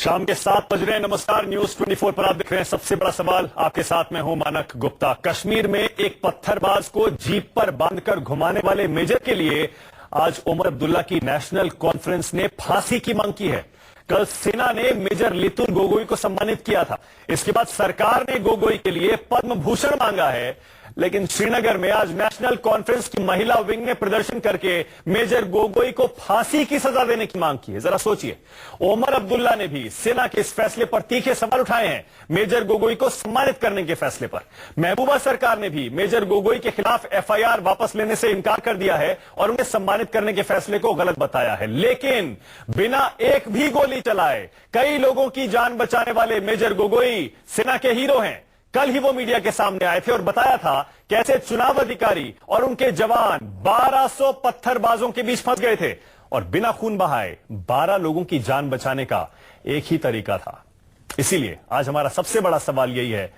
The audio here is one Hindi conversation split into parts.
शाम के 7 बज रहे हैं। नमस्कार, न्यूज 24 पर आप देख रहे हैं सबसे बड़ा सवाल। आपके साथ मैं हूं मानक गुप्ता। कश्मीर में एक पत्थरबाज को जीप पर बांधकर घुमाने वाले मेजर के लिए आज उमर अब्दुल्ला की नेशनल कॉन्फ्रेंस ने फांसी की मांग की है। कल सेना ने मेजर लितुल गोगोई को सम्मानित किया था। इसके बाद सरकार ने गोगोई के लिए पद्म भूषण मांगा है, लेकिन श्रीनगर में आज नेशनल कॉन्फ्रेंस की महिला विंग ने प्रदर्शन करके मेजर गोगोई को फांसी की सजा देने की मांग की है। जरा सोचिए, उमर अब्दुल्ला ने भी सेना के इस फैसले पर तीखे सवाल उठाए हैं। मेजर गोगोई को सम्मानित करने के फैसले पर महबूबा सरकार ने भी मेजर गोगोई के खिलाफ एफआईआर वापस लेने से इनकार कर दिया है और उन्हें सम्मानित करने के फैसले को गलत बताया है। लेकिन बिना एक भी गोली चलाए कई लोगों की जान बचाने वाले मेजर गोगोई सेना के हीरो हैं। कल ही वो मीडिया के सामने आए थे और बताया था कैसे चुनाव अधिकारी और उनके जवान 1200 पत्थरबाजों के बीच फंस गए थे और बिना खून बहाए 12 लोगों की जान बचाने का एक ही तरीका था। इसीलिए आज हमारा सबसे बड़ा सवाल यही है,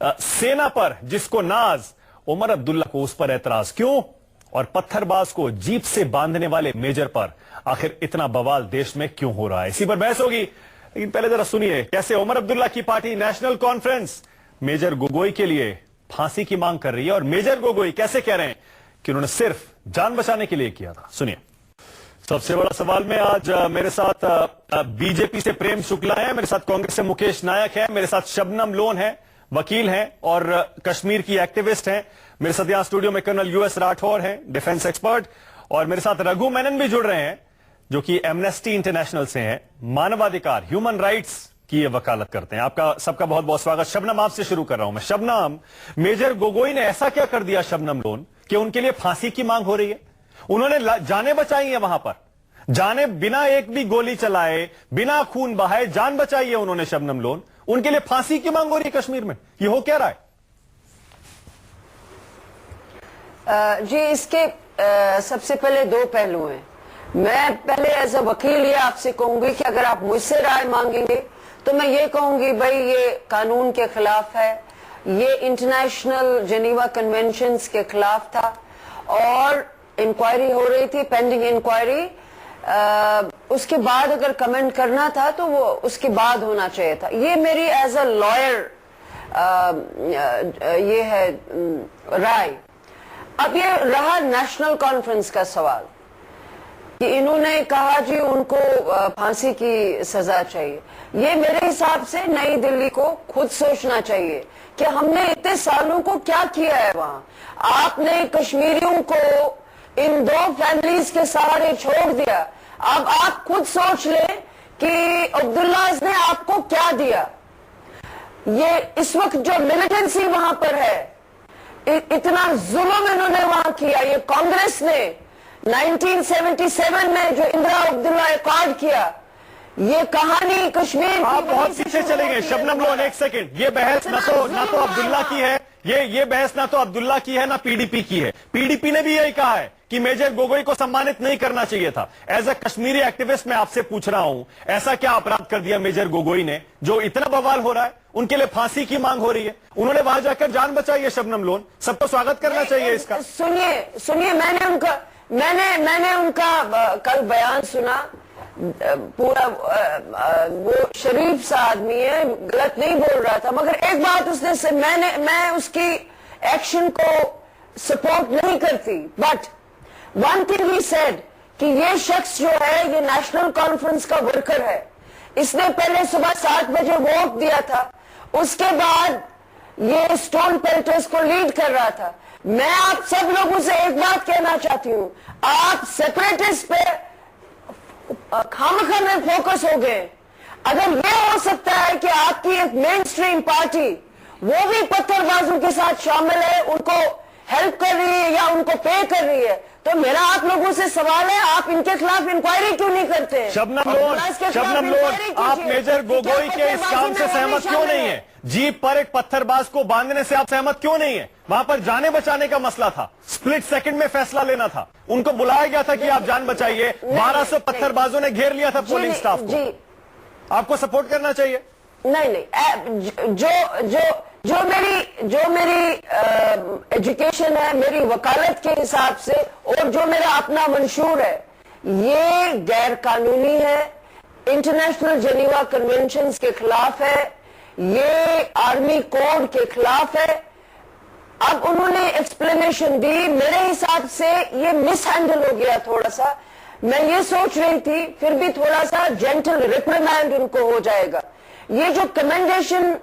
सेना पर जिसको नाज, उमर अब्दुल्ला को उस पर ऐतराज क्यों? और पत्थरबाज को जीप से बांधने वाले मेजर पर आखिर इतना बवाल देश में क्यों हो रहा है? इसी पर बहस होगी। लेकिन पहले जरा सुनिए कैसे उमर अब्दुल्ला की party National Conference Major Gogoi के लिए फांसी की मांग कर रही है और मेजर गोगोई कैसे कह रहे हैं कि उन्होंने सिर्फ जान बचाने के लिए किया था। सुनिए। सबसे बड़ा सवाल में आज मेरे साथ बीजेपी से प्रेम शुक्ला है, मेरे साथ कांग्रेस से मुकेश नायक है, मेरे साथ शबनम लोन है, वकील हैं और कश्मीर की एक्टिविस्ट हैं। मेरे साथ यहां स्टूडियो में कर्नल यूएस राठौर हैं, डिफेंस एक्सपर्ट, और मेरे साथ रघु मेनन भी जुड़ रहे हैं जो कि एमनेस्टी इंटरनेशनल से हैं, मानवाधिकार ह्यूमन राइट्स की ये वकालत करते हैं। आपका सबका बहुत बहुत स्वागत। शबनम, आपसे शुरू कर रहा हूं मैं। शबनम, मेजर गोगोई ने ऐसा क्या कर दिया शबनम लोन कि उनके लिए फांसी की मांग हो रही है? उन्होंने जानें बचाई है वहां पर, जाने बिना एक भी गोली चलाए, बिना खून बहाए जान बचाई है उन्होंने शबनम लोन। उनके लिए फांसी की मांग हो रही है कश्मीर में। ये हो क्या रहा है? जी, इसके सबसे पहले दो पहलू हैं। मैं पहले एज अ वकील ये आपसे कहूंगी कि अगर आप मुझसे राय मांगेंगे तो मैं ये कहूंगी भाई ये कानून के खिलाफ है, ये इंटरनेशनल जेनीवा कन्वेंशंस के खिलाफ था और इंक्वायरी हो रही थी, पेंडिंग इंक्वायरी। उसके बाद अगर कमेंट करना था तो वो उसके बाद होना चाहिए था। ये मेरी एज अ लॉयर ये है राय। अब ये रहा नेशनल कॉन्फ्रेंस का सवाल कि इन्होंने कहा जी उनको फांसी की सजा चाहिए। ये मेरे हिसाब से नई दिल्ली को खुद सोचना चाहिए कि हमने इतने सालों को क्या किया है वहां। आपने कश्मीरियों को इन दो फैमिलीज के सहारे छोड़ दिया। अब आप खुद सोच लें कि अब्दुल्लाज ने आपको क्या दिया। ये इस वक्त जो मिलिटेंसी वहां पर है, इतना जुल्म इन्होंने वहां किया। ये कांग्रेस ने 1977 में जो इंदिरा अब्दुल्ला एक्ट किया, ये कहानी कश्मीर आप बहुत पीछे चले गए। शबनम लोन, एक सेकंड। ये बहस ना तो अब्दुल्ला की है, ये बहस ना तो अब्दुल्ला की है ना पीडीपी की है। पीडीपी ने भी यही कहा है कि मेजर गोगोई को सम्मानित नहीं करना चाहिए था। एज अ कश्मीरी एक्टिविस्ट मैं आपसे पूछ रहा हूं, ऐसा क्या अपराध कर दिया मेजर गोगोई ने जो इतना बवाल हो रहा है? उनके लिए फांसी की मांग हो रही है, उन्होंने वहां जाकर जान बचाई है। शबनम लोन, सबको स्वागत करना चाहिए इसका। सुनिए, मैंने उनका कल बयान सुना। पूरा वो शरीफ सा आदमी है, गलत नहीं बोल रहा था, मगर एक बात उसने से मैं उसकी एक्शन को सपोर्ट नहीं करती। But one thing he said कि ये शख्स जो है ये नेशनल कॉन्फ्रेंस का वर्कर है। इसने पहले सुबह 7 बजे वोट दिया था, उसके बाद ये स्टोन पेल्टर्स को लीड कर रहा था। मैं आप सब लोगों से एक बात कहना चाहती हूं, आप सेपरेटिस्ट पे खामखा में फोकस हो गए। अगर ये हो सकता है कि आपकी एक मेन स्ट्रीम पार्टी वो भी पत्थरबाजों के साथ शामिल है, उनको हेल्प कर रही है या उनको पे कर रही है, तो मेरा आप लोगों से सवाल है, आप इनके खिलाफ इंक्वायरी क्यों नहीं करते? शबनम लोन, आप मेजर गोगोई के इस काम से सहमत क्यों नहीं है? जीप पर एक पत्थरबाज को बांधने से आप सहमत क्यों नहीं है? वहां पर जाने बचाने का मसला था, स्प्लिट सेकंड में फैसला लेना था। उनको बुलाया गया था कि आप जान बचाइए, 1200 पत्थरबाजों ने घेर लिया था पोलिंग स्टाफ को। आपको सपोर्ट करना चाहिए। नहीं, जो मेरी एजुकेशन है, मेरी वकालत के हिसाब से, और जो मेरा अपना मंशूर है, ये गैर कानूनी है। इंटरनेशनल जेनीवा कन्वेंशंस के खिलाफ है, ये आर्मी कोड के खिलाफ है। अब उन्होंने एक्सप्लेनेशन दी, मेरे हिसाब से ये मिसहैंडल हो गया थोड़ा सा। मैं ये सोच रही थी फिर भी थोड़ा सा जेंटल रिप्रिमेंड उनको हो जाएगा। ये जो कमेंडेशन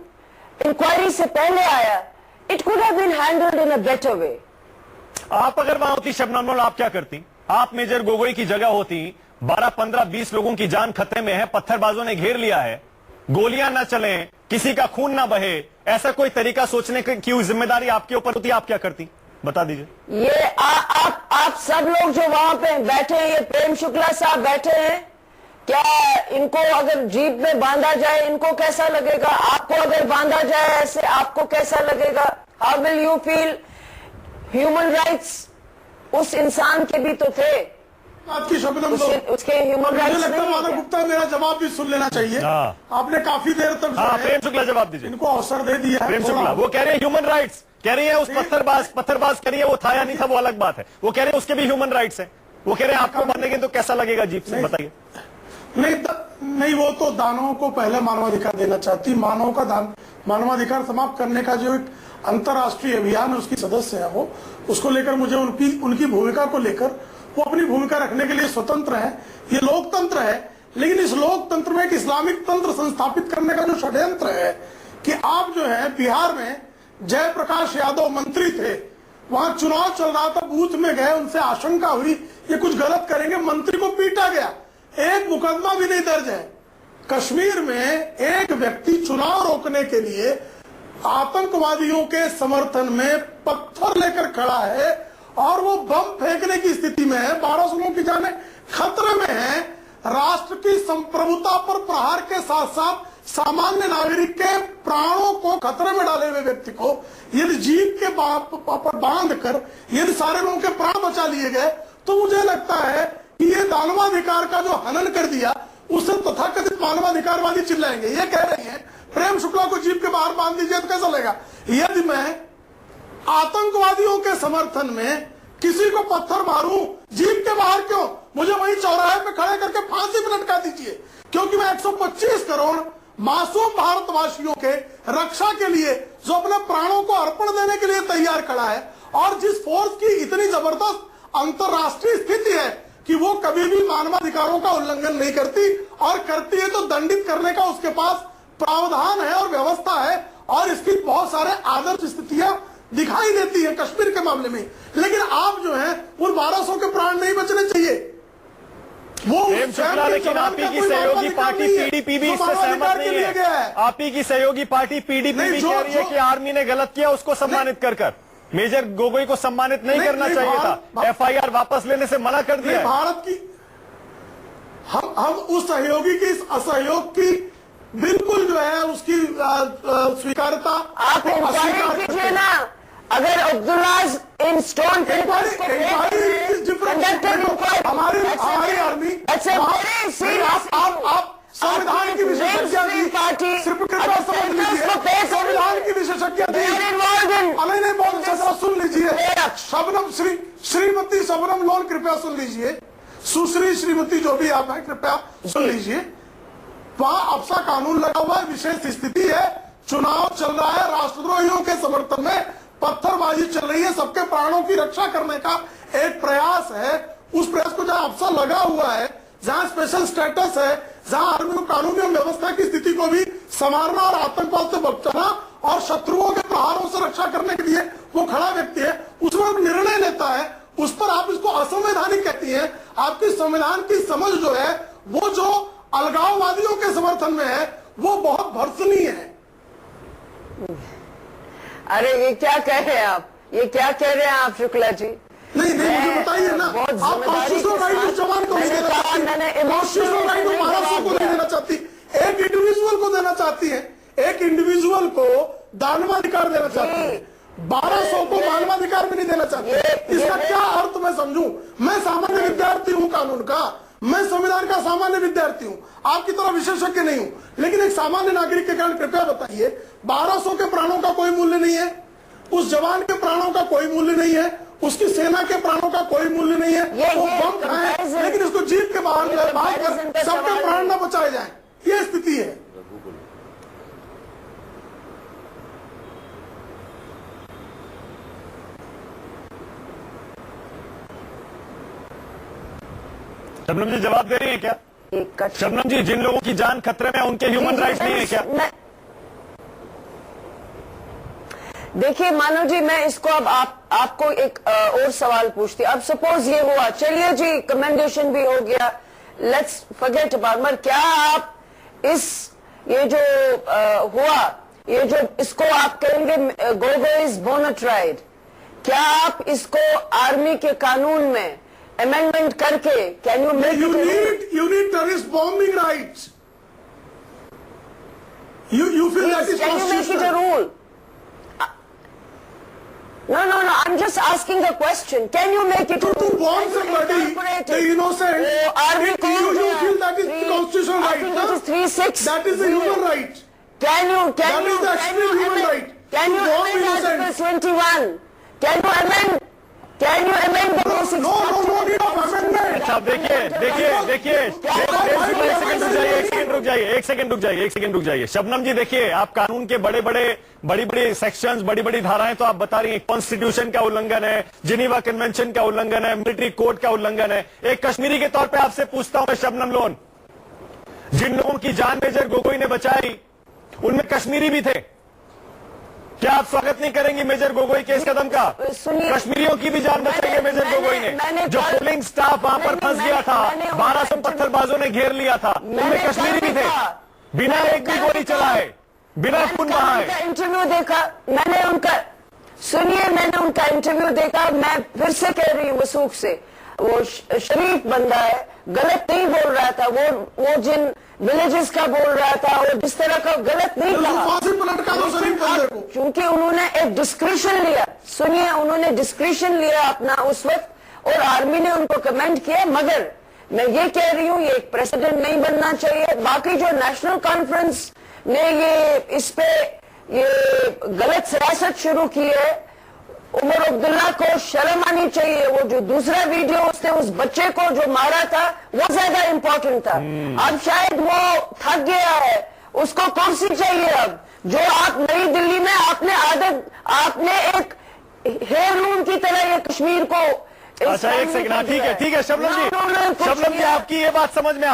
इंक्वायरी से पहले आया, it could have been handled in a better way. आप अगर वहां होती शबनम नूर, आप क्या करती? आप मेजर गोगोई की जगह होती, 12, 15, 20 लोगों की जान खतरे में है, पत्थरबाजों ने घेर लिया है, गोलियां ना चले, किसी का खून ना बहे, ऐसा कोई तरीका सोचने की जिम्मेदारी आपके ऊपर होती, आप क्या करती? बता दीजिए। ये आप सब लोग जो वहां पे बैठे हैं, ये प्रेम शुक्ला साहब बैठे हैं, क्या इनको अगर जीप में बांधा जाए इनको कैसा लगेगा? आपको अगर बांधा जाए ऐसे आपको कैसा लगेगा? How will you feel? Human rights उस इंसान के भी तो थे, आपकी शबनम उसके ह्यूमन मुझे राइट्स लगता है नहीं माधव थे। गुप्ता मेरा जवाब भी सुन लेना चाहिए। आपने काफी देर तक जो है, प्रेम शुक्ला जवाब दीजिए। इनको अवसर दे दिया है। प्रेम शुक्ला वो कह रहे हैं ह्यूमन राइट्स, कह रही है उस पत्थरबाज कह रही है वो था या नहीं था वो अलग बात है, वो कह रहे हैं उसके भी ह्यूमन राइट्स है, वो कह रहे हैं आपको बांधेंगे तो कैसा लगेगा जीप से, बताइए। नहीं, वो तो दानवों को पहले मानवाधिकार देना चाहती। मानव का मानवाधिकार समाप्त करने का जो एक अंतर्राष्ट्रीय अभियान है उसकी सदस्य है वो, उसको लेकर मुझे उनकी भूमिका को लेकर वो अपनी भूमिका रखने के लिए स्वतंत्र है। ये लोकतंत्र है, लेकिन इस लोकतंत्र में एक इस्लामिक तंत्र संस्थापित करने का जो षड्यंत्र है कि आप जो है बिहार में जयप्रकाश यादव मंत्री थे, वहां चुनाव चल रहा था, बूथ में गए, उनसे आशंका हुई ये कुछ गलत करेंगे, मंत्री को पीटा गया, एक मुकदमा भी नहीं दर्ज है। कश्मीर में एक व्यक्ति चुनाव रोकने के लिए आतंकवादियों के समर्थन में पत्थर लेकर खड़ा है और वो बम फेंकने की स्थिति में है, 1200 लोगों की जानें खतरे में है। राष्ट्र की संप्रभुता पर प्रहार के साथ साथ सामान्य नागरिक के प्राणों को खतरे में डाले हुए व्यक्ति को यदि जीप के पर बांध कर यदि सारे लोगों के प्राण बचा लिए गए, तो मुझे लगता है कि ये मानवाधिकार का जो हनन कर दिया, उससे तथाकथित मानवाधिकारवादी चिल्लाएंगे। ये कह रही है प्रेम शुक्ला को जीप के बाहर बांध दीजिए तो कैसा लगेगा? यदि मैं आतंकवादियों के समर्थन में किसी को पत्थर मारूं, जीप के बाहर क्यों? मुझे वही चौराहे पे खड़े करके फांसी पे लटका दीजिए, क्योंकि मैं 125 करोड़ मासूम भारतवासियों के रक्षा के लिए जो अपने प्राणों को अर्पण देने के लिए तैयार खड़ा है, और जिस फोर्स की इतनी जबरदस्त अंतरराष्ट्रीय स्थिति है कि वो कभी भी मानवाधिकारों का उल्लंघन नहीं करती, और करती है तो दंडित करने का उसके पास प्रावधान है और व्यवस्था है, और इसकी बहुत सारे आदर्श स्थितियां दिखाई देती है कश्मीर के मामले में। लेकिन आप जो है उन 1200 के प्राण नहीं बचने चाहिए। वो प्रेम शुक्ला, लेकिन आप ही की सहयोगी पार्टी पीडीपी भी इससे सहमत नहीं है। आप ही की सहयोगी पार्टी पीडीपी भी कह रही है कि आर्मी ने गलत किया, उसको सम्मानित कर मेजर गोगोई को सम्मानित नहीं करना चाहिए था, एफआईआर वापस लेने से मना कर दिया। भारत की हम उस सहयोगी की इस असहयोग की बिल्कुल जो है उसकी स्वीकारता आप इंक्वायरी कीजिए ना। अगर अब्दुल्ला इन स्टोन हमारी आर्मी आप संविधान की विशेषज्ञ सिर्फ कृपया समझ लीजिए, संविधान की विशेषज्ञ सुन लीजिए। शबनम श्रीमती शबनम लोन कृपया सुन लीजिए, सुश्री श्रीमती जो भी आप हैं कृपया सुन लीजिए। वहां अफसा कानून लगा हुआ है, विशेष स्थिति है, चुनाव चल रहा है, राष्ट्रद्रोहियों के समर्थन में पत्थरबाजी चल रही है, सबके प्राणों की रक्षा करने का एक प्रयास है। उस प्रयास को जहां अफसा लगा हुआ है, जहां स्पेशल स्टेटस है, जहां आर्मी और कानूनी व्यवस्था की स्थिति को भी संवारना और आतंकवाद से बचाना और शत्रुओं के प्रहारों से रक्षा करने के लिए वो खड़ा व्यक्ति है, उसमें निर्णय लेता है, उस पर आप इसको असंवैधानिक कहती है। आपकी संविधान की समझ जो है वो जो अलगाववादियों के समर्थन में है वो बहुत भर्सनीय है। अरे ये क्या कह रहे हैं आप, ये क्या कह रहे हैं आप शुक्ला जी? नहीं मुझे बताइए ना, आप कॉन्स्टिट्यूशनल राइट उस जवान को नहीं देना चाहती, कॉन्स्टिट्यूशनल राइट उस 1200 को नहीं देना चाहती, एक इंडिविजुअल को देना चाहती है, एक इंडिविजुअल को दानवाधिकार देना चाहती है, 1200 को मानवाधिकार भी नहीं देना चाहती। इसका क्या अर्थ मैं समझूं? मैं सामान्य विद्यार्थी हूं कानून का, मैं संविधान का सामान्य विद्यार्थी हूं, आपकी तरह विशेषज्ञ नहीं हूं, लेकिन एक सामान्य नागरिक के कारण कृपया बताइए, 1200 के प्राणों का कोई मूल्य नहीं है, उस जवान के प्राणों का कोई मूल्य नहीं है, उसकी सेना के प्राणों का कोई मूल्य नहीं है। वो बम खाए लेकिन इसको जीप के बाहर कर सबके प्राण न बचाए जाए, ये स्थिति है। शबनम जी जवाब दे रही हैं क्या? शबनम जी, जिन लोगों की जान खतरे में उनके ह्यूमन राइट्स नहीं है क्या? देखिए मानव जी, मैं इसको अब आपको एक और सवाल पूछती। अब सपोज ये हुआ, चलिए जी कमेंडेशन भी हो गया, लेट्स फॉरगेट अबाउट, मगर क्या आप ये जो हुआ, ये जो इसको आप कहेंगे गोगो इज बोना ट्राइड, क्या आप इसको आर्मी के कानून में अमेंडमेंट करके can you make you need terrorist bombing rights. You feel that is can you make it a rule? No, I'm just asking a question. Can you make it to bomb somebody, the innocent? Army you feel that is the constitutional right? I think it is 3-6. That is the human right. Can you is the extreme human right. Can you amend Article 21? Can you amend the basic? No need of amendment. अच्छा देखिए एक सेकंड रुक जाइए। शबनम जी देखिए, आप कानून के बड़ी सेक्शंस, बड़ी धाराएं तो आप बता रही हैं, कॉन्स्टिट्यूशन का उल्लंघन है, जिनीवा कन्वेंशन का उल्लंघन है, मिलिट्री कोड का उल्लंघन है। एक कश्मीरी के तौर पे आपसे पूछता हूं मैं, शबनम लोन, जिन लोगों की जान मेजर गोगोई ने बचाई उनमें कश्मीरी भी थे, क्या आप स्वागत नहीं करेंगे मेजर गोगोई के इस कदम का? कश्मीरियों की भी जान बचाई मेजर गोगोई ने। जो पोलिंग स्टाफ वहां पर फंस गया था, 1200 पत्थरबाजों ने घेर लिया था, उनमें कश्मीरी भी थे, बिना एक भी गोली चलाए, बिना खून बहाए। इंटरव्यू देखा मैंने उनका, मैंने उनका इंटरव्यू देखा। मैं फिर से कह रही हूँ वसूख से, वो शरीफ बंदा है, गलत नहीं बोल रहा था। वो जिन विलेजेस का बोल रहा था और जिस तरह का गलत नहीं कहा, क्योंकि उन्होंने एक डिस्क्रिप्शन लिया। सुनिए, उन्होंने डिस्क्रिप्शन लिया अपना उस वक्त और आर्मी ने उनको कमेंट किया। मगर मैं ये कह रही हूँ, ये एक प्रेसिडेंट नहीं बनना चाहिए। बाकी जो नेशनल कॉन्फ्रेंस ने इस पे गलत सियासत शुरू की है, उमर अब्दुल्ला को शर्म आनी चाहिए। वो जो दूसरा वीडियो उसने उस बच्चे को जो मारा था वो ज्यादा इंपॉर्टेंट था। अब शायद वो थक गया है, उसको कुर्सी चाहिए। अब जो आप नई दिल्ली में आपने एक हेयरलूम की तरह ये कश्मीर को। अच्छा एक सेकंड, ठीक है शबनम जी आपकी ये बात समझ में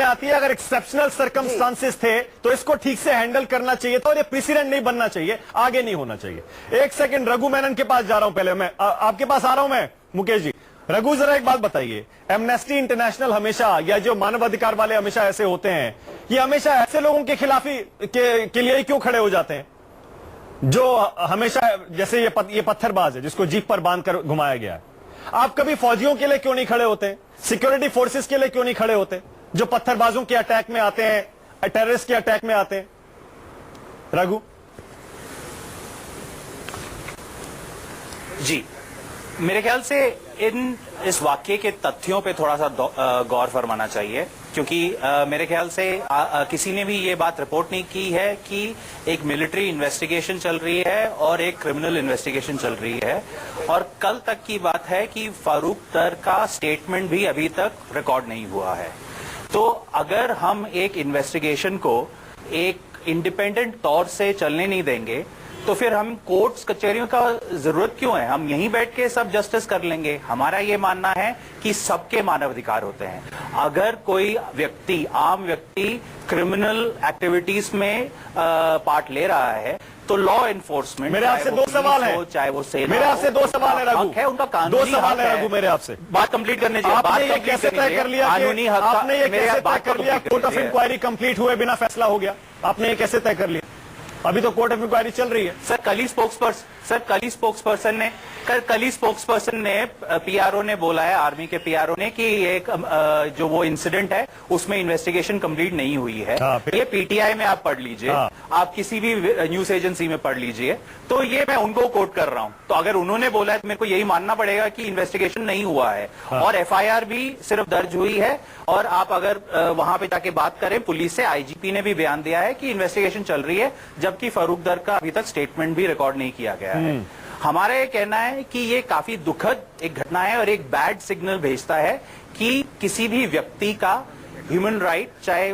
आती है। अगर एक्सेप्शनल सर्कमस्टांसेस थे तो इसको ठीक से हैंडल करना चाहिए था और ये प्रेसिडेंट नहीं बनना चाहिए, आगे नहीं होना चाहिए। एक सेकंड, रघु मेनन के पास जा रहा हूं, पहले मैं आपके पास आ रहा हूं मैं, मुकेश जी। रघु जरा एक बात बताइए, एमनेस्टी इंटरनेशनल हमेशा, या जो मानवाधिकार वाले हमेशा ऐसे होते हैं, ये हमेशा ऐसे लोगों के खिलाफ के लिए क्यों खड़े हो जाते हैं जो हमेशा, जैसे ये पत्थरबाज है जिसको जीप पर बांधकर घुमाया गया है। आप कभी फौजियों के लिए क्यों नहीं खड़े होते? सिक्योरिटी फोर्सेस के लिए क्यों नहीं खड़े होते जो पत्थरबाजों के अटैक में आते हैं, टेररिस्ट के अटैक में आते हैं? रघु जी, मेरे ख्याल से इस वाक्य के तथ्यों पे थोड़ा सा गौर फरमाना चाहिए, क्योंकि मेरे ख्याल से किसी ने भी ये बात रिपोर्ट नहीं की है कि एक मिलिट्री इन्वेस्टिगेशन चल रही है और एक क्रिमिनल इन्वेस्टिगेशन चल रही है। और कल तक की बात है कि फारूक दर का स्टेटमेंट भी अभी तक रिकॉर्ड नहीं हुआ है। तो अगर हम एक इन्वेस्टिगेशन को एक इंडिपेंडेंट तौर से चलने नहीं देंगे तो फिर हम कोर्ट्स कचहरियों का जरूरत क्यों है? हम यहीं बैठ के सब जस्टिस कर लेंगे। हमारा ये मानना है कि सबके मानवाधिकार होते हैं। अगर कोई व्यक्ति, आम व्यक्ति क्रिमिनल एक्टिविटीज में पार्ट ले रहा है तो लॉ एनफोर्समेंट, मेरे आपसे दो सवाल है, चाहे वो सेना, मेरे आपसे दो सवाल है रघु, है उनका कानूनी दो सवाल है रघु मेरे आपसे। बात कंप्लीट करने चाहिए। आपने ये कैसे तय कर लिया, कानूनी हक, आपने ये कैसे तय कर लिया कोर्ट ऑफ इंक्वायरी कंप्लीट हुए बिना फैसला हो गया? आपने ये कैसे तय कर लिया? अभी तो कोर्ट ऑफ इंक्वायरी चल रही है। सर कल ही स्पोक्सपर्सन ने पीआरओ ने बोला है, आर्मी के पीआरओ ने, कि एक जो वो इंसिडेंट है उसमें इन्वेस्टिगेशन कंप्लीट नहीं हुई है। ये पीटीआई में आप पढ़ लीजिए, आप किसी भी न्यूज एजेंसी में पढ़ लीजिए। तो ये मैं उनको कोट कर रहा हूं। तो अगर उन्होंने बोला है तो मेरे को यही मानना पड़ेगा कि इन्वेस्टिगेशन नहीं हुआ है। और एफआईआर भी सिर्फ दर्ज हुई है। और आप अगर वहां पे जाके बात करें पुलिस से, आईजीपी ने भी बयान दिया है कि इन्वेस्टिगेशन चल रही है, जबकि फारूक दर का अभी तक स्टेटमेंट भी रिकॉर्ड नहीं किया गया है। हमारा ये कहना है कि ये काफी दुखद एक घटना है और एक बैड सिग्नल भेजता है कि किसी भी व्यक्ति का ह्यूमन राइट, चाहे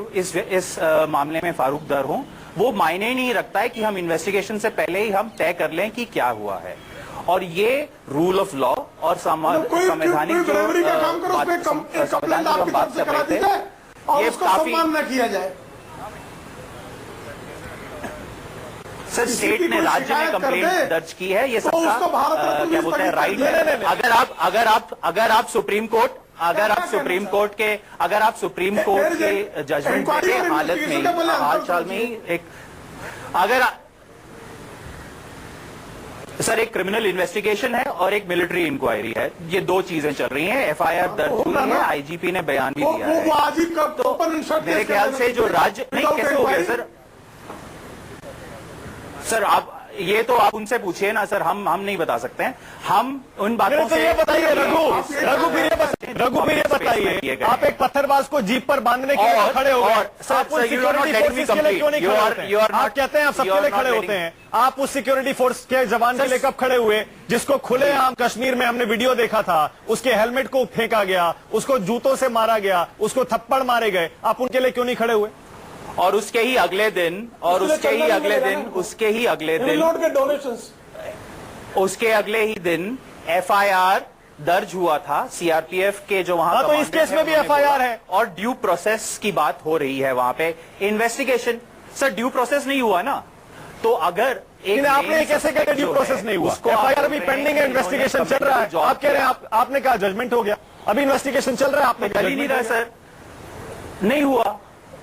इस मामले में फारूक दर हो, वो मायने नहीं रखता है कि हम इन्वेस्टिगेशन से पहले ही हम तय कर लें कि क्या हुआ है। और ये रूल ऑफ लॉ और संवैधानिक जो हम बात कर रहे थे, ये काफी न किया जाए। सर, स्टेट ने, राज्य ने कंप्लेंट दर्ज की है, ये सबका क्या बोलते हैं राइट है। अगर आप सुप्रीम कोर्ट के जजमेंट के हालत में हाल चाल में ही सर एक क्रिमिनल इन्वेस्टिगेशन है और एक मिलिट्री इंक्वायरी है, ये दो चीजें चल रही हैं। एफआईआर दर्ज हुई है, आईजीपी ने बयान भी दिया है। तो मेरे ख्याल से जो राज्य नहीं, कैसे हो गया सर आप ये तो आप उनसे पूछिए ना सर, हम नहीं बता सकते हैं। हम उन बातों से ये बताइए रघु फिर ये बताइए, आप एक पत्थरबाज को जीप पर बांधने के लिए खड़े हो गए, आप सिक्योरिटी फोर्सेस के लिए क्यों नहीं खड़े होते हैं? आप कहते हैं आप सबके लिए खड़े होते हैं, आप उस सिक्योरिटी फोर्स के जवान के लिए कब खड़े हुए जिसको खुलेआम कश्मीर में हमने वीडियो देखा था, उसके हेलमेट को फेंका गया, उसको जूतों से मारा गया, उसको थप्पड़ मारे गए, आप उनके लिए क्यों नहीं खड़े हुए? और उसके ही अगले दिन उसके अगले ही दिन एफआईआर दर्ज हुआ था सीआरपीएफ के जो वहां। तो इस केस में भी एफआईआर है और ड्यू प्रोसेस की बात हो रही है वहां पे। इन्वेस्टिगेशन सर, ड्यू प्रोसेस नहीं हुआ ना, तो अगर आपने कैसे कहा ड्यू प्रोसेस नहीं हुआ? एफआईआर अभी पेंडिंग है, इन्वेस्टिगेशन चल रहा है। आप कह रहे हैं आपने कहा जजमेंट हो गया, अभी इन्वेस्टिगेशन चल रहा है, आपने चल ही नहीं रहा सर, नहीं हुआ।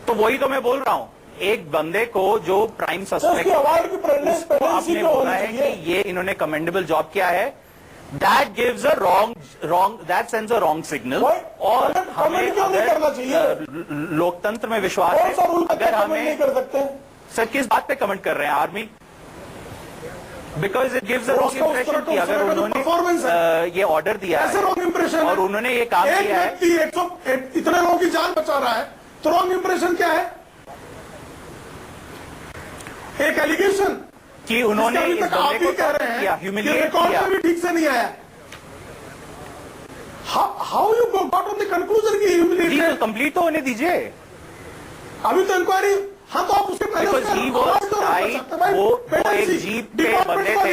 तो वही तो मैं बोल रहा हूं, एक बंदे को जो प्राइम सस्पेक्ट, उसको आपने बोला है कि ये इन्होंने कमेंडेबल जॉब किया है, that gives a that sends a wrong signal. और हमें अगर लोकतंत्र में विश्वास है, अगर हमें सर किस बात पे कमेंट कर रहे हैं army, because it gives a wrong impression कि अगर उन्होंने ये ऑर्डर दिया है और उन्होंने ये काम किया है, इतने लोगों की जान बचा रहा है, तो रॉन्ग इंप्रेशन क्या है? एक एलिगेशन कि उन्होंने इस बंदे को किया, ह्यूमिलिएट किया, भी ठीक से नहीं आया। How you got on the conclusion कि ह्यूमिलिएट? कंप्लीट तो होने दीजिए, अभी तो इंक्वायरी। हाँ, तो आप उसके पहले वो एक जीप पे बंधे थे,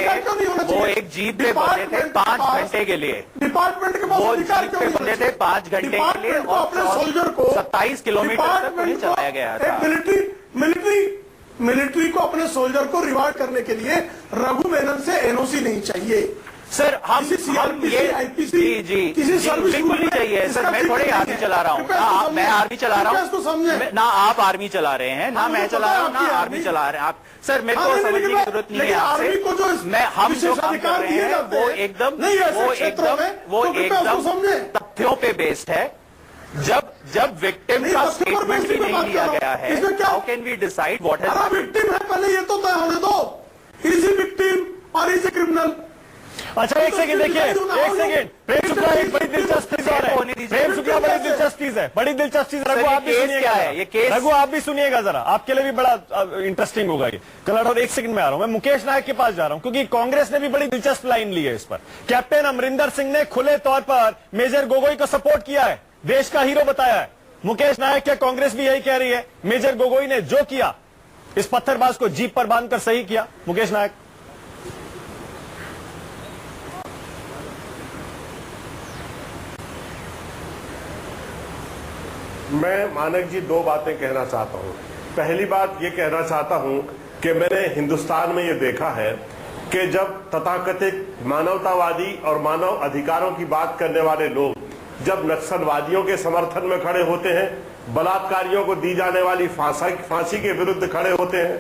वो एक जीप पे बंधे थे 5 घंटे के लिए, डिपार्टमेंट के वो जीप पे बंधे थे 5 घंटे के लिए और अपने सोल्जर को 27 किलोमीटर तक उन्हें चलाया गया था। मिलिट्री को अपने सोल्जर को रिवार्ड करने के लिए रघु मेनन से एनओसी नहीं चाहिए सर। हम ये बिल्कुल नहीं चाहिए सर। मैं थोड़े आर्मी चला रहा हूँ, मैं आर्मी चला रहा हूँ ना, आप आर्मी चला रहे हैं ना, मैं चला रहा हूँ ना, आर्मी चला रहे हैं आप। सर मेरे को समझने की जरूरत नहीं है आपसे। मैं हम जो काम कर रहे हैं वो एकदम तथ्यों पे बेस्ड है। जब विक्टिम का स्टेटमेंट भी नहीं लिया गया है, how can we decide what has victim है? पहले ये तो तय होने दो, इज ही विक्टिम और इज ए क्रिमिनल? अच्छा एक सेकंड देखिए, एक सेकंड। प्रेम शुक्ला एक बड़ी दिलचस्प चीज और है, प्रेम शुक्ला बड़ी दिलचस्प चीज है, बड़ी दिलचस्प चीज। रघु आप भी सुनिएगा, रघु आप भी सुनिएगा जरा, आपके लिए भी बड़ा इंटरेस्टिंग होगा ये। कलर एक सेकंड में आ रहा हूं, मैं मुकेश नायक के पास जा रहा हूं क्योंकि कांग्रेस ने भी बड़ी दिलचस्प लाइन ली है इस पर। कैप्टन अमरिंदर सिंह ने खुले तौर पर मेजर गोगोई को सपोर्ट किया है, देश का हीरो बताया है। मुकेश नायक, क्या कांग्रेस भी यही कह रही है? मेजर गोगोई ने जो किया इस पत्थरबाज को जीप पर बांधकर सही किया। मुकेश नायक। मैं मानक जी दो बातें कहना चाहता हूं। पहली बात ये कहना चाहता हूं कि मैंने हिंदुस्तान में ये देखा है कि जब तथाकथित मानवतावादी और मानव अधिकारों की बात करने वाले लोग जब नक्सलवादियों के समर्थन में खड़े होते हैं, बलात्कारियों को दी जाने वाली फांसी के विरुद्ध खड़े होते हैं,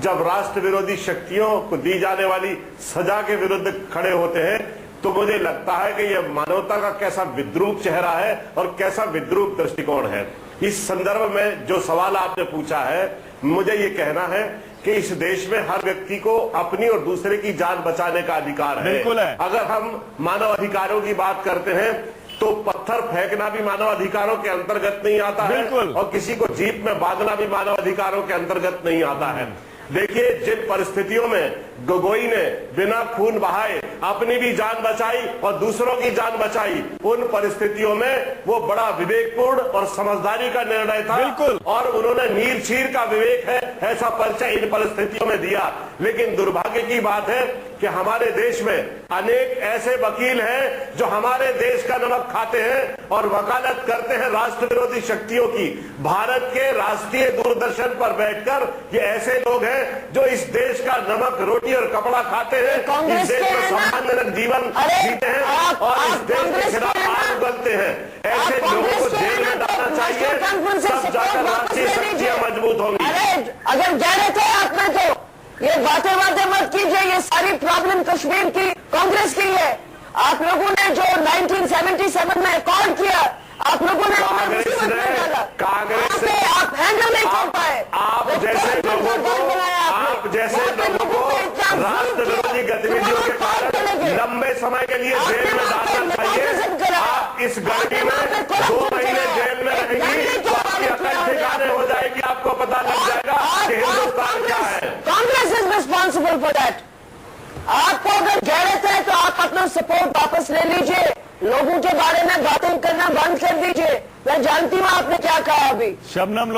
जब राष्ट्र विरोधी शक्तियों को दी जाने वाली सजा के विरुद्ध खड़े होते हैं, तो मुझे लगता है कि यह मानवता का कैसा विद्रूप चेहरा है और कैसा विद्रूप दृष्टिकोण है। इस संदर्भ में जो सवाल आपने पूछा है, मुझे ये कहना है कि इस देश में हर व्यक्ति को अपनी और दूसरे की जान बचाने का अधिकार है। बिल्कुल है। अगर हम मानव अधिकारों की बात करते हैं तो पत्थर फेंकना भी मानव अधिकारों के अंतर्गत नहीं आता है और किसी को जीप में बांधना भी मानव अधिकारों के अंतर्गत नहीं आता है। देखिए, जिन परिस्थितियों में गोगोई ने बिना खून बहाए अपनी भी जान बचाई और दूसरों की जान बचाई। उन परिस्थितियों में वो बड़ा विवेकपूर्ण और समझदारी का निर्णय था। बिल्कुल। और उन्होंने नीर चीर का विवेक है ऐसा परिचय इन परिस्थितियों में दिया। लेकिन दुर्भाग्य की बात है कि हमारे देश में अनेक ऐसे वकील हैं जो हमारे देश का नमक खाते हैं और वकालत करते हैं राष्ट्र विरोधी शक्तियों की। भारत के राष्ट्रीय दूरदर्शन पर बैठकर ये ऐसे लोग हैं जो इस देश का नमक, रोटी और कपड़ा खाते हैं, इस देश में सम्मानजनक जीवन जीते हैं और इस देश के खिलाफ आग उगलते हैं। ऐसे लोगों को जेल में डालना चाहिए, तब जाकर राष्ट्रीय शक्तियां मजबूत होंगी। अगर जाने थे आप में तो ये बातें मत कीजिए। ये सारी प्रॉब्लम कश्मीर की कांग्रेस की है। आप लोगों ने जो 1977 में अकॉर्ड किया, आप लोगों ने कांग्रेस आप हैंडल नहीं कर पाए। आप जैसे लोगों को राष्ट्र विरोधी गतिविधियों के कारण लंबे समय के लिए जेल में डालना चाहिए। आप इस गर्मी में 2 महीने जेल में रहेंगी तो आपकी अकल ठिकाने हो जाएगी, आपको पता लग जाएगा कि हिंदुस्तान क्या है। Congress is responsible for that. आपको अगर गैरत है तो आप अपना सपोर्ट वापस ले लीजिए, लोगों के बारे में बातें करना बंद कर दीजिए। मैं जानती हूँ आपने क्या कहा अभी। शबनम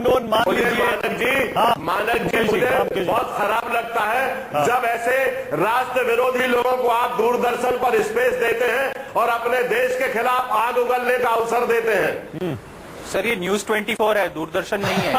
लोन मान मुझे लीजिए। मानक जी मुझे बहुत खराब लगता है जब ऐसे राष्ट्र विरोधी लोगों को आप दूरदर्शन पर स्पेस देते हैं और अपने देश के खिलाफ आग उगलने का अवसर देते हैं। सर ये न्यूज 24 है, दूरदर्शन नहीं है।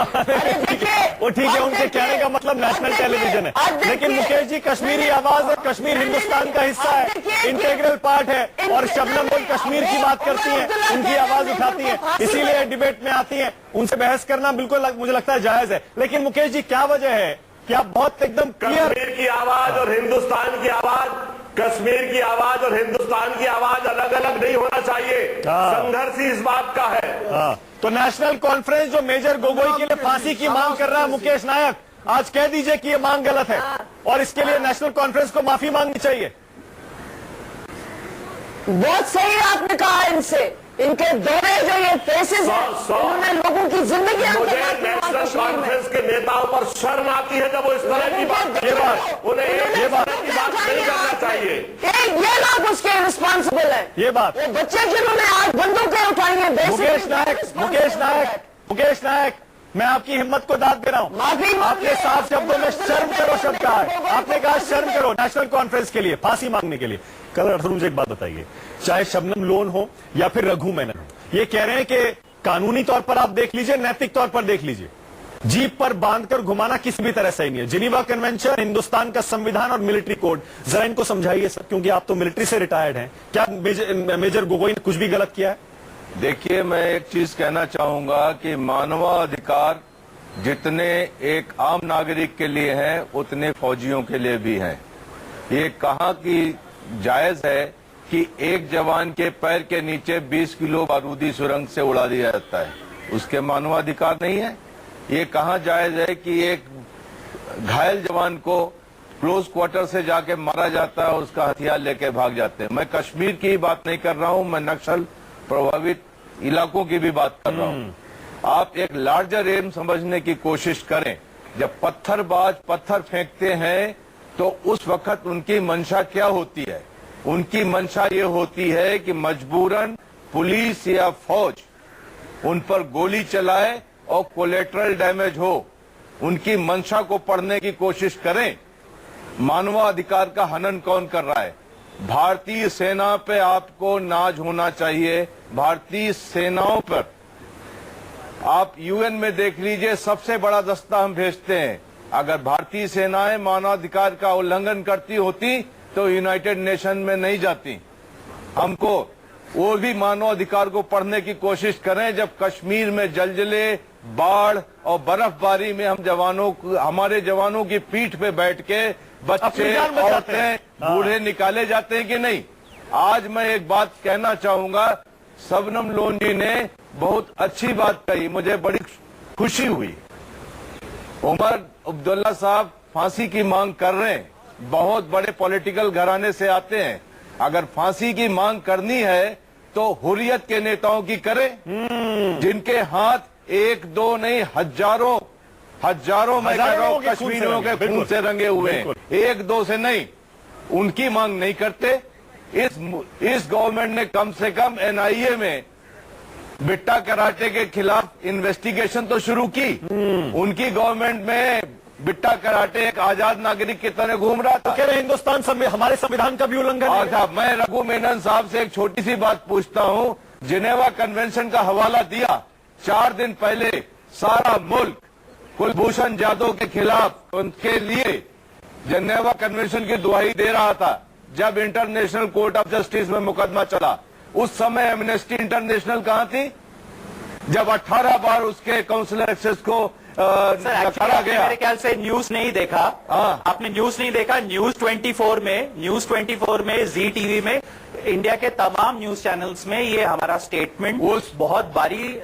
वो ठीक है, उनके कहने का मतलब नेशनल टेलीविजन है। लेकिन मुकेश जी, कश्मीरी आवाज है, कश्मीर हिंदुस्तान का हिस्सा है, इंटीग्रल पार्ट है। और शबनम लोग कश्मीर की बात करती हैं, उनकी आवाज उठाती हैं, इसीलिए डिबेट में आती हैं। उनसे बहस करना बिल्कुल मुझे लगता है जायज है। लेकिन मुकेश जी, क्या वजह है कि आप बहुत एकदम क्लियर, कश्मीर की आवाज और हिंदुस्तान की आवाज, कश्मीर की आवाज और हिंदुस्तान की आवाज अलग अलग नहीं होना चाहिए। संघर्ष ही इस बात का है। तो नेशनल कॉन्फ्रेंस जो मेजर गोगोई के लिए फांसी की मांग कर रहा है मुकेश नायक, आज कह दीजिए कि ये मांग गलत है और इसके लिए नेशनल कॉन्फ्रेंस को माफी मांगनी चाहिए। बहुत सही आपने कहा। इनसे इनके दौरे जो ये फेसेस हैं, उन्होंने लोगों की जिंदगी मुझे नेशनल कॉन्फ्रेंस के नेताओं पर शर्म आती है जब वो इस तरह की बात करते हैं। उन्हें ये बात नहीं करना चाहिए। ये लोग उसके रिस्पॉन्सिबल है। ये बात वो बच्चे जिन्होंने आज बंदूकें उठाई हैं, मुकेश नायक, मैं आपकी हिम्मत को दाद दे रहा हूँ। आपने साफ शब्दों में शर्म करो शब्द कहा है। आपने कहा शर्म करो नेशनल कॉन्फ्रेंस के लिए फांसी मांगने के लिए। कलर अर्थर, मुझे एक बात बताइए, चाहे शबनम लोन हो या फिर रघु मेनन हो, ये कह रहे हैं कि कानूनी तौर पर आप देख लीजिए, नैतिक तौर पर देख लीजिए, जीप पर बांधकर घुमाना किसी भी तरह सही नहीं है। जिनीवा कन्वेंशन, हिंदुस्तान का संविधान और मिलिट्री कोड, जरा इनको समझाइए सर, क्योंकि आप तो मिलिट्री से रिटायर्ड हैं। क्या मेजर गोगोई ने कुछ भी गलत किया है? देखिए, मैं एक चीज कहना चाहूंगा कि मानवाधिकार जितने एक आम नागरिक के लिए हैं उतने फौजियों के लिए भी हैं। ये कहाँ की जायज है कि एक जवान के पैर के नीचे 20 किलो बारूदी सुरंग से उड़ा दिया जाता है, उसके मानवाधिकार नहीं है? ये कहाँ जायज है कि एक घायल जवान को क्लोज क्वार्टर से जाके मारा जाता है, उसका हथियार लेके भाग जाते हैं? मैं कश्मीर की बात नहीं कर रहा हूं, मैं नक्सल प्रभावित इलाकों की भी बात कर रहा हूं। आप एक लार्जर एम समझने की कोशिश करें। जब पत्थरबाज पत्थर फेंकते हैं तो उस वक्त उनकी मंशा क्या होती है? उनकी मंशा ये होती है कि मजबूरन पुलिस या फौज उन पर गोली चलाए और कोलेटरल डैमेज हो। उनकी मंशा को पढ़ने की कोशिश करें। मानवाधिकार का हनन कौन कर रहा है? भारतीय सेना पे आपको नाज होना चाहिए। भारतीय सेनाओं पर आप यूएन में देख लीजिए, सबसे बड़ा दस्ता हम भेजते हैं। अगर भारतीय सेनाएं मानवाधिकार का उल्लंघन करती होती तो यूनाइटेड नेशन में नहीं जाती। हमको वो भी मानवाधिकार को पढ़ने की कोशिश करें। जब कश्मीर में जलजले, बाढ़ और बर्फबारी में हमारे जवानों की पीठ पे बैठ के बच्चे, औरतें, बूढ़े निकाले जाते हैं कि नहीं? आज मैं एक बात कहना चाहूंगा, शबनम लोन जी ने बहुत अच्छी बात कही, मुझे बड़ी खुशी हुई। उमर अब्दुल्ला साहब फांसी की मांग कर रहे हैं, बहुत बड़े पॉलिटिकल घराने से आते हैं। अगर फांसी की मांग करनी है तो हुर्रियत के नेताओं की करें, जिनके हाथ एक दो नहीं हजारों हजारों मैं कह रहा हूं लोगों के खून से कश्मीरियों रंगे, के खून बिल्कुल। से रंगे हुए हैं। बिल्कुल। एक दो से नहीं, उनकी मांग नहीं करते। इस गवर्नमेंट ने कम से कम एनआईए में बिट्टा कराटे के खिलाफ इन्वेस्टिगेशन तो शुरू की। उनकी गवर्नमेंट में बिट्टा कराटे एक आजाद नागरिक की तरह घूम रहा था। कह रहे हिंदुस्तान हमारे संविधान का भी उल्लंघन है। अच्छा, मैं रघु मेनन साहब से एक छोटी सी बात पूछता हूं। जिनेवा कन्वेंशन का हवाला दिया, 4 दिन पहले सारा मुल्क कुलभूषण जाधव के खिलाफ उनके लिए जिनेवा कन्वेंशन की दुहाई दे रहा था। जब इंटरनेशनल कोर्ट ऑफ जस्टिस में मुकदमा चला, उस समय एमनेस्टी इंटरनेशनल कहां थी? जब 18 बार उसके काउंसिलर एक्सेस को नकारा गया। मेरे ख्याल से न्यूज नहीं देखा। आपने न्यूज नहीं देखा। न्यूज 24 में जी टीवी में इंडिया के तमाम न्यूज चैनल्स में ये हमारा स्टेटमेंट बहुत बारी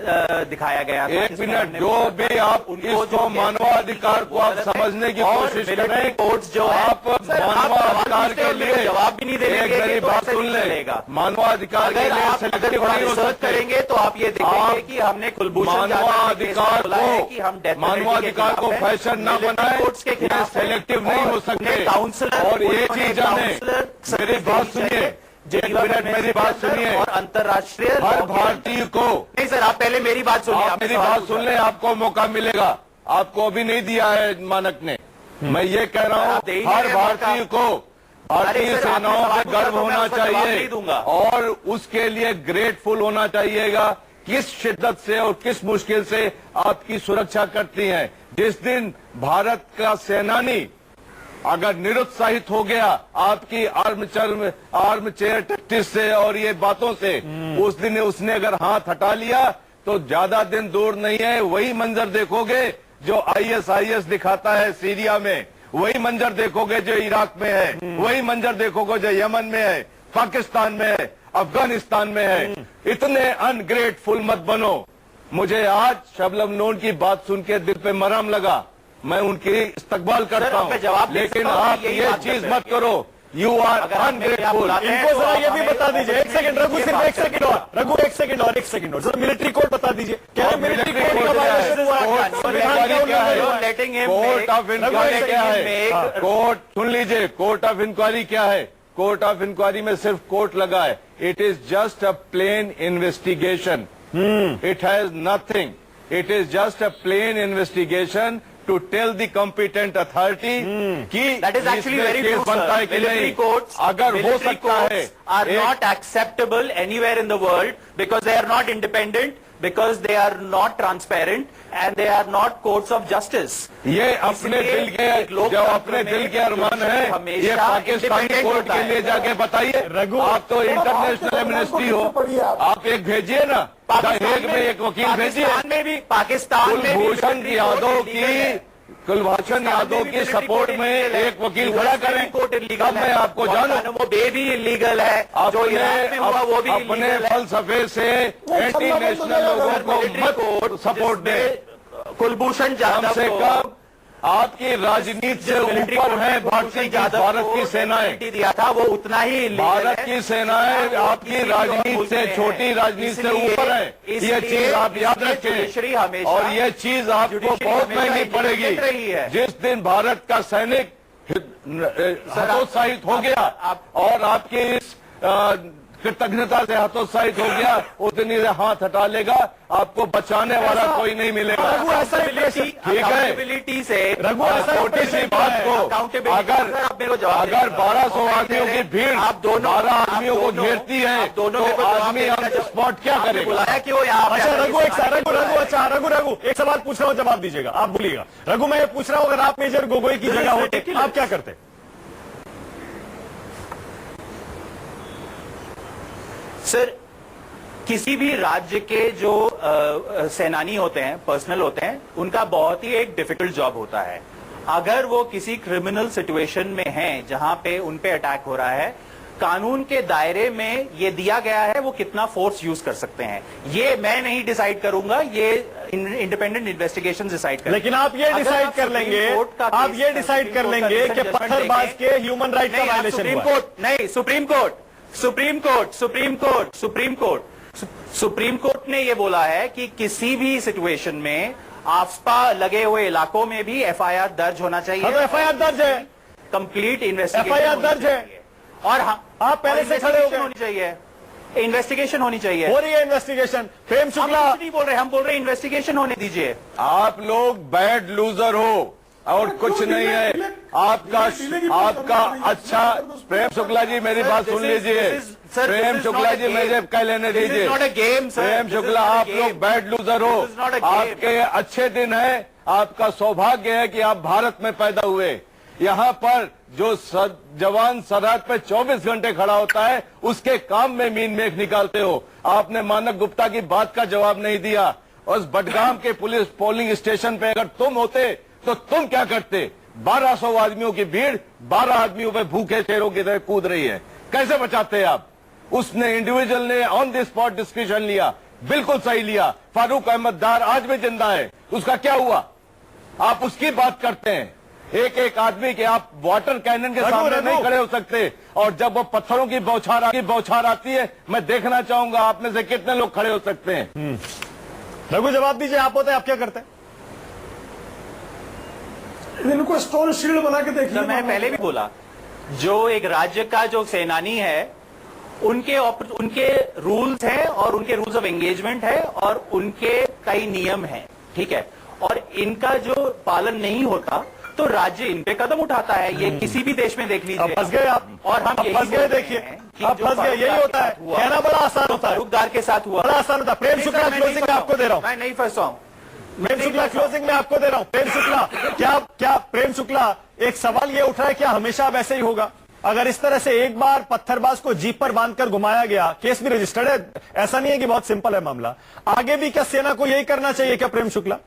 दिखाया गया था। एक मिनट, जो भी आप इसको मानवाधिकार को आप समझने की कोशिश करें, कोर्ट्स जो आप मानवाधिकार के लिए जवाब भी नहीं देंगे। एक मेरी बात सुन ले, मानवाधिकार के लिए अगर थोड़ा रिसर्च करेंगे तो आप ये देखेंगे कि हमने कुलभूषण मानवाधिकार को फैशन न बनाए, ये सेलेक्टिव नहीं हो सकते। और ये चीज जाने, मेरी बात सुनिए, एक मिनट मेरी बात सुनिए। और अंतर्राष्ट्रीय हर भारतीय को, नहीं सर, आप पहले मेरी बात सुनिए। आप मेरी बात सुन ले, आपको मौका मिलेगा। आपको अभी नहीं दिया है मानक ने। मैं ये कह रहा हूँ, हर भारतीय को भारतीय सेनाओं पे गर्व होना चाहिए और उसके लिए ग्रेटफुल होना चाहिएगा। किस शिद्दत से और किस मुश्किल से आपकी सुरक्षा करती हैं। जिस दिन भारत का सेनानी अगर निरुत्साहित हो गया आपकी आर्म चेयर टैक्टिस से और ये बातों से, उस दिन उसने अगर हाथ हटा लिया तो ज्यादा दिन दूर नहीं है, वही मंजर देखोगे जो आईएसआईएस दिखाता है सीरिया में, वही मंजर देखोगे जो इराक में है, वही मंजर देखोगे जो यमन में है, पाकिस्तान में है, अफगानिस्तान में है। इतने अनग्रेटफुल मत बनो। मुझे आज शबनम नून की बात सुन के दिल पे मरहम लगा। मैं उनकी इस्तकबाल करता हूं, लेकिन आप ये चीज मत करो। You are ungrateful. इनको जरा ये भी बता दीजिए, एक सेकंड रघु, सिर्फ एक सेकंड और रघु, एक सेकंड और जरा मिलिट्री कोड बता दीजिए। क्या है मिलिट्री कोड का वायलेशन हुआ? संविधान क्या है? का कोर्ट ऑफ इंक्वायरी क्या है? कोर्ट सुन लीजिए, कोर्ट ऑफ इंक्वायरी क्या है? कोर्ट ऑफ इंक्वायरी में सिर्फ कोर्ट लगा है। It is just a plain investigation. It has nothing. It is just a plain investigation to tell the competent authority कि that is actually very true, बनता है कि military नहीं। courts अगर हो सकता है are not acceptable anywhere in the world because they are not independent, because they are not transparent and they are not courts of justice. ये अपने दिल के जो अपने दिल के अरमान है, ये पाकिस्तानी कोर्ट के लिए जाके बताइए। रघु, आप तो इंटरनेशनल एमनेस्टी हो, आप एक भेजिए ना, हेग में एक वकील भेजिए। पाकिस्तान में कुलभूषण यादव की सपोर्ट में एक वकील खड़ा करें, तब मैं आपको जानूं। वो भी इलीगल है, जो इराक में हुआ वो भी अपने फलसफे से एंटी नेशनल लोगों को मत सपोर्ट दे। कुलभूषण कम जाधव से कम आपकी राजनीति से ऊपर है भारत की सेनाएं। दिया था वो उतना ही भारत की सेनाएं आपकी राजनीति से, छोटी राजनीति से ऊपर है। ये चीज आप याद रखें और ये चीज आपको बहुत महंगी पड़ेगी। जिस दिन भारत का सैनिक हतोत्साहित हो गया और आपकी इस कृतज्ञता से हतोत्साहित हो गया, उतनी से हाथ हटा लेगा, आपको बचाने वाला कोई नहीं मिलेगा। ठीक है से रघु, छोटी सी बात को अगर 1200 आदमियों की भीड़ आप 12 आदमियों को घेरती है तो आदमी ऑन द स्पॉट क्या करेगा? बुलाया क्यों यहाँ? अच्छा रघु, एक सवाल पूछ रहा हूँ, जवाब दीजिएगा, आप बोलिएगा। रघु, मैं ये पूछ रहा हूँ, अगर आप मेजर गोगोई की जगह होते आप क्या करते? सर, किसी भी राज्य के जो सेनानी होते हैं, पर्सनल होते हैं, उनका बहुत ही एक डिफिकल्ट जॉब होता है। अगर वो किसी क्रिमिनल सिचुएशन में हैं जहां पे उन पे अटैक हो रहा है, कानून के दायरे में ये दिया गया है वो कितना फोर्स यूज कर सकते हैं, ये मैं नहीं डिसाइड करूंगा, ये इंडिपेंडेंट इन्वेस्टिगेशन डिसाइड करें। लेकिन आप ये डिसाइड कर लेंगे, आप ये डिसाइड कर लेंगे कि पत्थरबाज के ह्यूमन राइट का वायलेशन हुआ। सुप्रीम कोर्ट नहीं, सुप्रीम कोर्ट ने ये बोला है कि किसी भी सिचुएशन में आफ्पा लगे हुए इलाकों में भी एफआईआर दर्ज होना चाहिए। हाँ, तो एफआईआर दर्ज है, कंप्लीट इन्वेस्टिगेशन एफआईआर दर्ज है, और आप पहले से खड़े हो गए। होनी चाहिए, इन्वेस्टिगेशन होनी चाहिए। हो रही है इन्वेस्टिगेशन। प्रेम हम शुक्ला, कुछ नहीं बोल रहे, हम बोल रहे इन्वेस्टिगेशन होने दीजिए। आप लोग बैड लूजर हो और कुछ नहीं है आपका अच्छा। प्रेम शुक्ला जी मेरी बात सुन लीजिए, प्रेम शुक्ला जी मुझे कह लेने दीजिए। प्रेम शुक्ला, आप लोग बैड लूजर हो, आपके अच्छे दिन है, आपका सौभाग्य है कि आप भारत में पैदा हुए। यहाँ पर जो जवान सरहद पे 24 घंटे खड़ा होता है उसके काम में मीन मेख निकालते हो। आपने मानक गुप्ता की बात का जवाब नहीं दिया। उस बडगाम के पुलिस पोलिंग स्टेशन पे अगर तुम होते तो तुम क्या करते? 1200 आदमियों की भीड़ 12 आदमियों पे भूखे शेरों की तरह कूद रही है, कैसे बचाते आप? उसने इंडिविजुअल ने ऑन द स्पॉट डिस्कशन लिया, बिल्कुल सही लिया। फारूक अहमद दार आज भी जिंदा है, उसका क्या हुआ? आप उसकी बात करते हैं। एक एक आदमी के आप वाटर कैनन के सामने नहीं खड़े हो सकते, और जब वो पत्थरों की बौछार आती है, मैं देखना चाहूंगा आप में से कितने लोग खड़े हो सकते हैं। रघु जवाब दीजिए, आप होते आप क्या करते हैं? इनको स्टोन शील्ड बना के देखिए। मैं पहले भी बोला, जो एक राज्य का जो सेनानी है उनके रूल्स हैं और उनके रूल्स ऑफ एंगेजमेंट है और उनके कई नियम हैं, ठीक है, और इनका जो पालन नहीं होता तो राज्य इन पे कदम उठाता है। ये किसी भी देश में देख लीजिए। फंस गए आप, और हम यही फंस गए। देखिए आप फंस गए, यही होता है। कहना बड़ा आसान होता है, फारूकदार के साथ हुआ, बड़ा आसान होता है। प्रेम शुक्ला क्लोजिंग में आपको दे रहा हूं, मैं नहीं फंसा हूं। प्रेम शुक्ला क्लोजिंग में आपको दे रहा हूं। प्रेम शुक्ला, क्या प्रेम शुक्ला, एक सवाल ये उठ रहा है, क्या हमेशा वैसे ही होगा? अगर इस तरह से एक बार पत्थरबाज को जीप पर बांधकर घुमाया गया, केस भी रजिस्टर्ड है, ऐसा नहीं है कि बहुत सिंपल है मामला, आगे भी क्या सेना को यही करना चाहिए क्या प्रेम शुक्ला?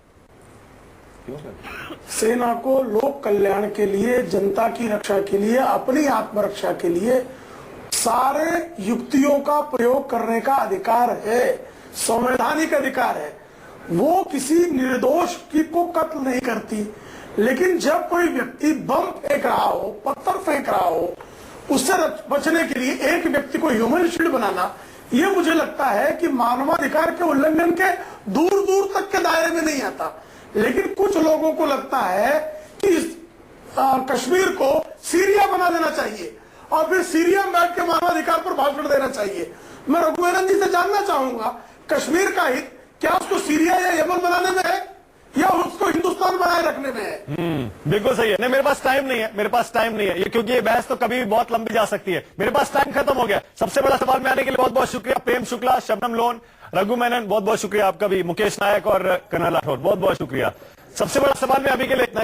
सेना को लोक कल्याण के लिए, जनता की रक्षा के लिए, अपनी आत्मरक्षा के लिए सारे युक्तियों का प्रयोग करने का अधिकार है, संवैधानिक अधिकार है। वो किसी निर्दोष की को कत्ल नहीं करती, लेकिन जब कोई व्यक्ति बम फेंक रहा हो, पत्थर फेंक रहा हो, उससे बचने के लिए एक व्यक्ति को ह्यूमन शील्ड बनाना, ये मुझे लगता है कि मानवाधिकार के उल्लंघन के दूर दूर तक के दायरे में नहीं आता। लेकिन कुछ लोगों को लगता है कि कश्मीर को सीरिया बना देना चाहिए और फिर सीरिया में बैठ के मानवाधिकार पर भाषण देना चाहिए। मैं रघुवरन जी से जानना चाहूंगा, कश्मीर का हित क्या उसको सीरिया या यमन बनाने में है या उसको हिंदुस्तान बनाए रखने में है? बिल्कुल सही है। नहीं, मेरे पास टाइम नहीं है, मेरे पास टाइम नहीं है ये, क्योंकि ये बहस तो कभी भी बहुत लंबी जा सकती है। मेरे पास टाइम खत्म हो गया। सबसे बड़ा सवाल में आने के लिए बहुत बहुत शुक्रिया प्रेम शुक्ला, शबनम लोन, रघु मेनन, बहुत बहुत शुक्रिया आपका भी, मुकेश नायक और कर्नल राठौर, बहुत बहुत शुक्रिया। सबसे बड़ा सवाल में अभी के लिए इतना ही।